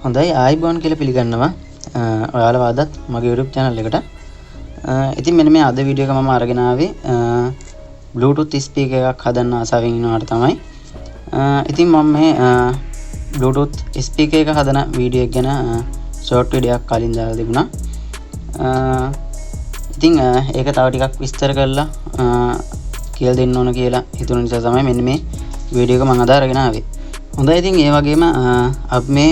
හොඳයි ආයිබෝන් කියලා පිළිගන්නවා ඔයාලා වාදත් මගේ YouTube channel එකට. ඉතින් මෙන්න මේ අද වීඩියෝ එක මම අරගෙන ආවේ Bluetooth speaker එකක් හදන්න ආසාවෙන් ඉන්නවට තමයි. ඉතින් මම මේ Bluetooth speaker එක හදන වීඩියෝ එක ගැන short video එකක් කලින් දාලා තිබුණා. ඉතින් ඒක තව ටිකක් විස්තර කරලා කියලා දෙන්න ඕන කියලා හිතුන නිසා තමයි මෙන්න මේ වීඩියෝ එක මම අද අරගෙන ආවේ. හොඳයි ඉතින් ඒ වගේම අපි මේ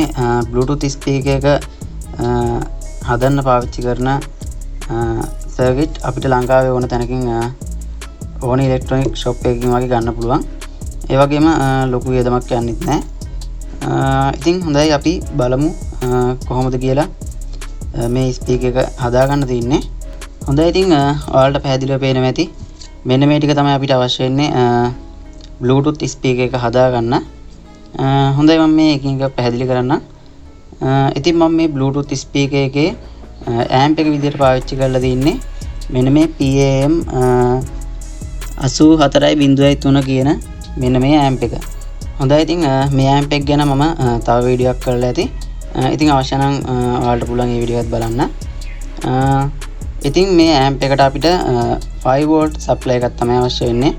Bluetooth speaker එක හදන්න පාවිච්චි කරන සර්කිට් අපිට ලංකාවේ ඕන තැනකින් ඕන ඉලෙක්ට්‍රොනික ෂොප් එකකින් වගේ ගන්න පුළුවන්. ඒ වගේම ලොකු වියදමක් යන්නෙත් නැහැ. ඉතින් හොඳයි අපි බලමු කොහොමද කියලා මේ ස්පීකර් එක හදා ගන්න තියෙන්නේ. හොඳයි ඉතින් ඔයාලට පැහැදිලිව පේනවා ඇති. මෙන්න මේ ටික තමයි අපිට අවශ්‍ය වෙන්නේ Bluetooth ස්පීකර් එක හදා ගන්න. හොඳයි මම මේ එකින් එක පැහැදිලි කරන්න. ඉතින් මම මේ Bluetooth speaker එකේ amp එක විදිහට පාවිච්චි කරලා තින්නේ මෙන්න මේ PAM 84.03 කියන මෙන්න මේ amp එක. හොඳයි ඉතින් මේ amp එක ගැන මම තව වීඩියෝ එකක් කරලා ඇති. ඉතින් අවශ්‍ය නම් ඔයාලට පුළුවන් මේ වීඩියෝ එකත් බලන්න. ඉතින් මේ amp එකට අපිට 5 volt supply එකක් තමයි අවශ්‍ය වෙන්නේ.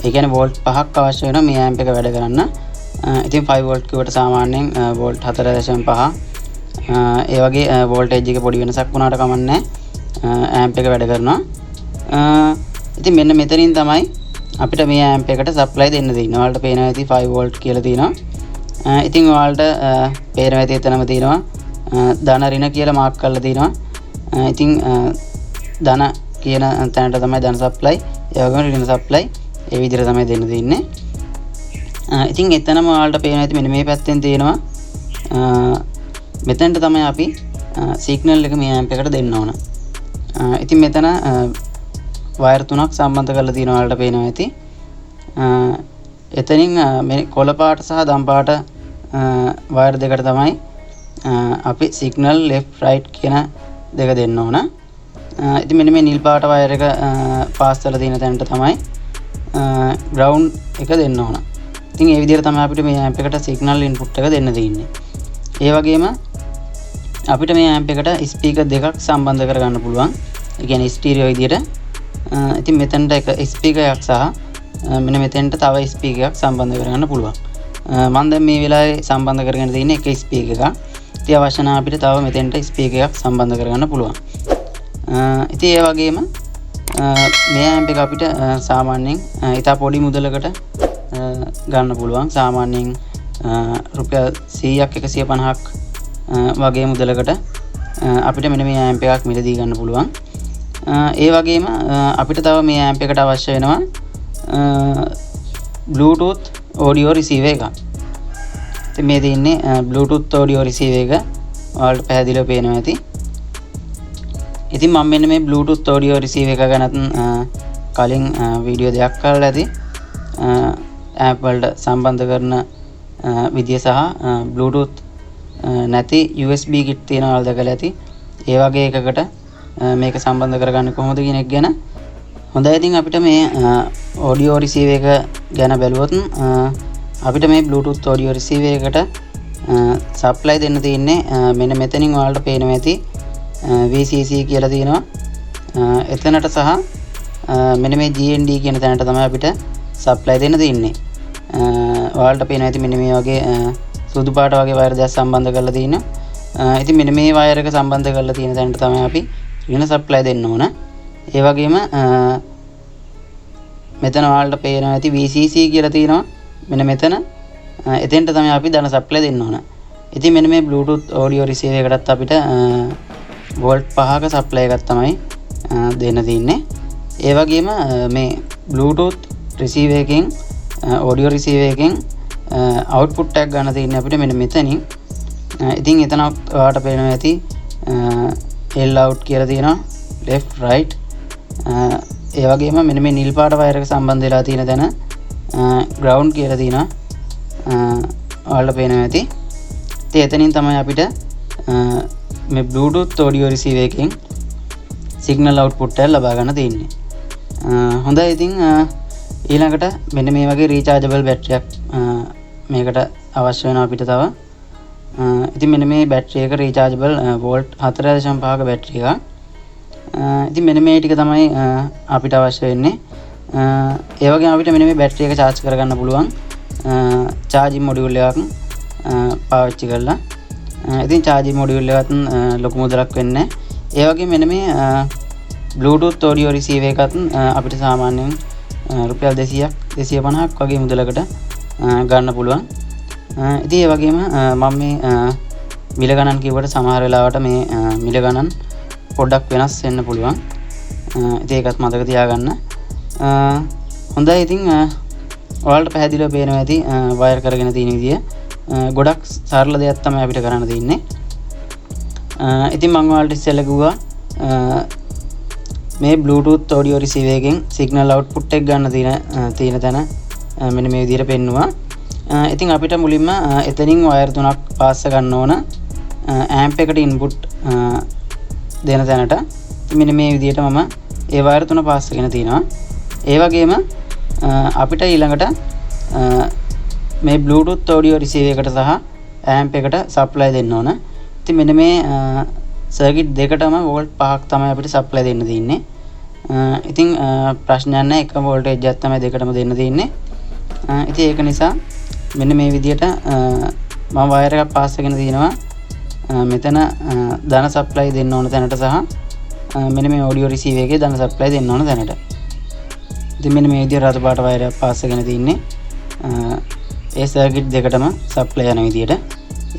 ඒ කියන්නේ volt 5ක් අවශ්‍ය වෙනවා මේ amp එක වැඩ කරන්න. ඉතින් 5 volt කිව්වට සාමාන්‍යයෙන් volt 4.5 ඒ වගේ voltage එක පොඩි වෙනසක් වුණාට කමක් නැහැ. amp එක වැඩ කරනවා. ඉතින් මෙන්න මෙතනින් තමයි අපිට මේ amp එකට supply දෙන්න තියෙන්නේ. ඔයාලට පේනවා ඇති 5 volt කියලා තියෙනවා. ඉතින් ඔයාලට පේනවා ඇති එතනම තියෙනවා ධන ඍණ කියලා මාක් කරලා තියෙනවා. ඉතින් ධන කියන තැනට තමයි ධන supply, ඒ වගේම ඍණ supply ඒ විදිහට තමයි දෙන්න තියෙන්නේ. ඉතින් එතනම ඔයාලට පේනවා ඇති මෙන්න මේ පැත්තෙන් තියෙනවා මෙතනට තමයි අපි සිග්නල් එක මේ amp එකට දෙන්න ඕන. ඉතින් මෙතන වයර් තුනක් සම්බන්ධ කරලා තියෙනවා ඔයාලට පේනවා ඇති. එතනින් මේ කොළ පාට සහ දම් පාට වයර් දෙකට තමයි අපි සිග්නල් left right කියන දෙක දෙන්න ඕන. ඉතින් මෙන්න මේ නිල් පාට වයර් එක පාස් කරලා තියෙන තැනට තමයි ground එක දෙන්න ඕන. ඉතින් ඒ විදිහට තමයි අපිට මේ amp එකට signal input එක දෙන්න තියෙන්නේ. ඒ වගේම අපිට මේ amp එකට speaker දෙකක් සම්බන්ධ කරගන්න පුළුවන්. ඒ කියන්නේ stereo විදිහට. ඉතින් මෙතනට එක speaker එකක් සහ මෙන්න මෙතෙන්ට තව speaker එකක් සම්බන්ධ කරගන්න පුළුවන්. මම දැන් මේ වෙලාවේ සම්බන්ධ කරගෙන තියෙන්නේ එක speaker එකක්. ඉතින් අවශ්‍ය නම් අපිට තව මෙතෙන්ට speaker එකක් සම්බන්ධ කරගන්න පුළුවන්. ඉතින් ඒ වගේම මේ amp එක අපිට සාමාන්‍යයෙන් ඉතා පොඩි මුදලකට ගන්න පුළුවන්. සාමාන්‍යයෙන් රුපියල් 100ක් 150ක් වගේ මුදලකට අපිට මෙන්න මේ amp එකක් මිලදී ගන්න පුළුවන්. ඒ වගේම අපිට තව මේ amp එකට අවශ්‍ය වෙනවා Bluetooth audio receiver එකක්. ඉතින් මේ තියෙන්නේ Bluetooth audio receiver එක. ඔයාලට පැහැදිලිව පේනවා ඇති. ඉතින් මම මෙන්න මේ Bluetooth audio receiver එක ගැන කලින් වීඩියෝ දෙකක් කරලා ඇති. amp වලට සම්බන්ධ කරන විදිය සහ Bluetooth නැති USB kit තියෙනවා වල දැකලා ඇති. ඒ වගේ එකකට මේක සම්බන්ධ කරගන්නේ කොහොමද කියන එක ගැන. හොඳයි ඉතින් අපිට මේ audio receiver එක ගැන බැලුවොත් අපිට මේ Bluetooth audio receiver එකට supply දෙන්න තියෙන්නේ මෙන්න මෙතනින් ඔයාලට පේනවා ඇති VCC කියලා තියෙනවා. එතනට සහ මෙන්න මේ GND කියන තැනට තමයි අපිට supply දෙන්න තියෙන්නේ. ඔයාලට පේනවා ඇති මෙන්න මේ වගේ සුදු පාට වගේ වයර් දෙකක් සම්බන්ධ කරලා තියෙනවා. ඉතින් මෙන්න මේ වයර් එක සම්බන්ධ කරලා තියෙන තැනට තමයි අපි ඍණ supply දෙන්න ඕන. ඒ වගේම මෙතන ඔයාලට පේනවා ඇති VCC කියලා තියෙනවා. මෙන්න මෙතන එතෙන්ට තමයි අපි ධන supply දෙන්න ඕන. ඉතින් මෙන්න මේ Bluetooth audio receiver එකටත් අපිට volt 5ක supply එකක් තමයි දෙන්න තියෙන්නේ. ඒ වගේම මේ Bluetooth receiver එකෙන් audio receiver එකෙන් output එකක් ගන්න තියෙන්නේ අපිට මෙන්න මෙතනින්. ඉතින් එතන ඔයාලට පේනවා ඇති L out කියලා තියෙනවා left right. ඒ වගේම මෙන්න මේ නිල් පාට වයර් එක සම්බන්ධ වෙලා තියෙන තැන ground කියලා තියෙනවා. ඔයාලට පේනවා ඇති. ඉතින් එතනින් තමයි අපිට මේ Bluetooth audio receiver එකෙන් signal output එක ලබා ගන්න තියෙන්නේ. හොඳයි ඉතින් ඊළඟට මෙන්න මේ වගේ rechargeable battery එකක් මේකට අවශ්‍ය වෙනවා අපිට තව. ඉතින් මෙන්න මේ බැටරි එක රීචාර්ජබල් වෝල්ට් 4.5ක බැටරි එකක්. ඉතින් මෙන්න මේ ටික තමයි අපිට අවශ්‍ය වෙන්නේ. ඒ වගේම අපිට මෙන්න මේ බැටරි එක charge කරගන්න පුළුවන් charging module එකක් පාවිච්චි කරලා. ඉතින් charging module එකත් ලොකු මුදලක් වෙන්නේ නැහැ. ඒ වගේම මෙන්න මේ Bluetooth audio receiver එකත් අපිට සාමාන්‍යයෙන් රුපියල් 200ක් 250ක් වගේ මුදලකට ගන්න පුළුවන්. ඉතින් ඒ වගේම මම මේ මිල ගණන් කිව්වට සමහර වෙලාවට මේ මිල ගණන් පොඩ්ඩක් වෙනස් වෙන්න පුළුවන්. ඉතින් ඒකත් මතක තියාගන්න. හොඳයි. ඉතින් ඔයාලට පැහැදිලිව පේනවා ඇති වයර් කරගෙන තියෙන විදිය. ගොඩක් සරල දෙයක් තමයි අපිට කරන්න තියෙන්නේ. ඉතින් මම ඔයාලට ඉස්සෙල්ලා කිව්වා මේ Bluetooth audio receiver එකෙන් signal output එක ගන්න තියෙන තැන මෙන්න මේ විදිහට පෙන්නුවා. ඉතින් අපිට මුලින්ම එතනින් වයර් තුනක් පාස් ගන්න ඕන amp එකට input දෙන තැනට. ඉතින් මෙන්න මේ විදිහට මම ඒ වයර් තුන පාස් කරගෙන තිනවා. ඒ වගේම අපිට ඊළඟට මේ Bluetooth audio receiver එකට සහ amp එකට supply දෙන්න ඕන. ඉතින් මෙන්න මේ circuit දෙකටම volt 5ක් තමයි අපිට supply දෙන්න තියෙන්නේ. ඉතින් ප්‍රශ්නයක් නැහැ, එක voltage එකක් තමයි දෙකටම දෙන්න තියෙන්නේ. ඉතින් ඒක නිසා මෙන්න මේ විදිහට මම වයර් එකක් පාස් කරගෙන තිනවා. මෙතන ධන supply දෙන්න ඕන තැනට සහ මෙන්න මේ audio receiver එකේ ධන supply දෙන්න ඕන තැනට. ඉතින් මෙන්න මේ විදිහට රතු පාට වයර් එකක් පාස් කරගෙන තින්නේ. ඒ circuit දෙකටම supply යන විදිහට.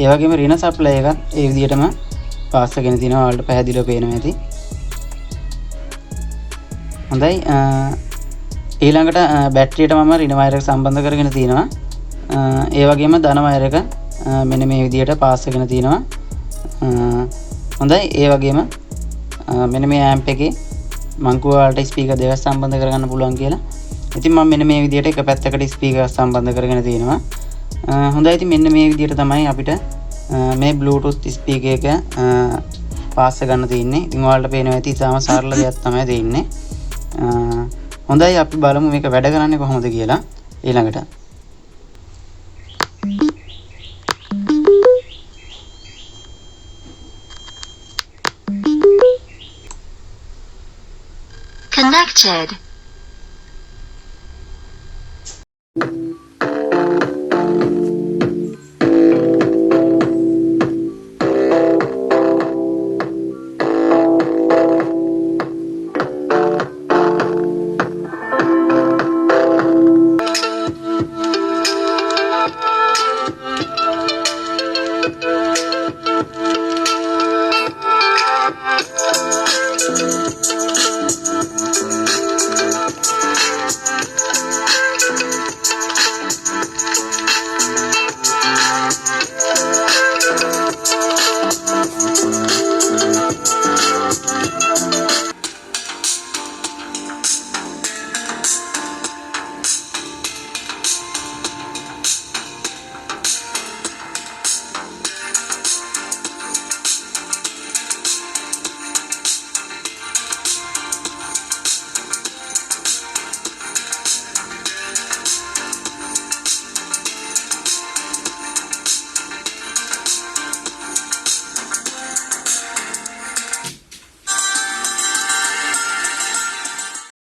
ඒ වගේම ඍණ supply එකත් ඒ විදිහටම පාස් කරගෙන තිනවා. ඔයාලට පැහැදිලිව පේනවා ඇති. හොඳයි. ඊළඟට බැටරියට මම ඍණ වයර් එක සම්බන්ධ කරගෙන තිනවා. ඒ වගේම ධන වයර් එක මෙන්න මේ විදිහට පාස් කරගෙන තිනවා. හොඳයි. ඒ වගේම මෙන්න මේ amp එකේ මං ඔයාලට ස්පීකර් දෙකක් සම්බන්ධ කරගන්න පුළුවන් කියලා. ඉතින් මම මෙන්න මේ විදිහට එක පැත්තකට ස්පීකර් සම්බන්ධ කරගෙන තිනවා. හොඳයි. ඉතින් මෙන්න මේ විදිහට තමයි අපිට මේ Bluetooth ස්පීකර් එක පාස් ගන්න තියෙන්නේ. ඉතින් ඔයාලට පේනවා ඇති ඉතාලම සරල දෙයක් තමයි දෙන්නේ. හොඳයි. අපි බලමු මේක වැඩ කරන්නේ කොහොමද කියලා ඊළඟට. Connected.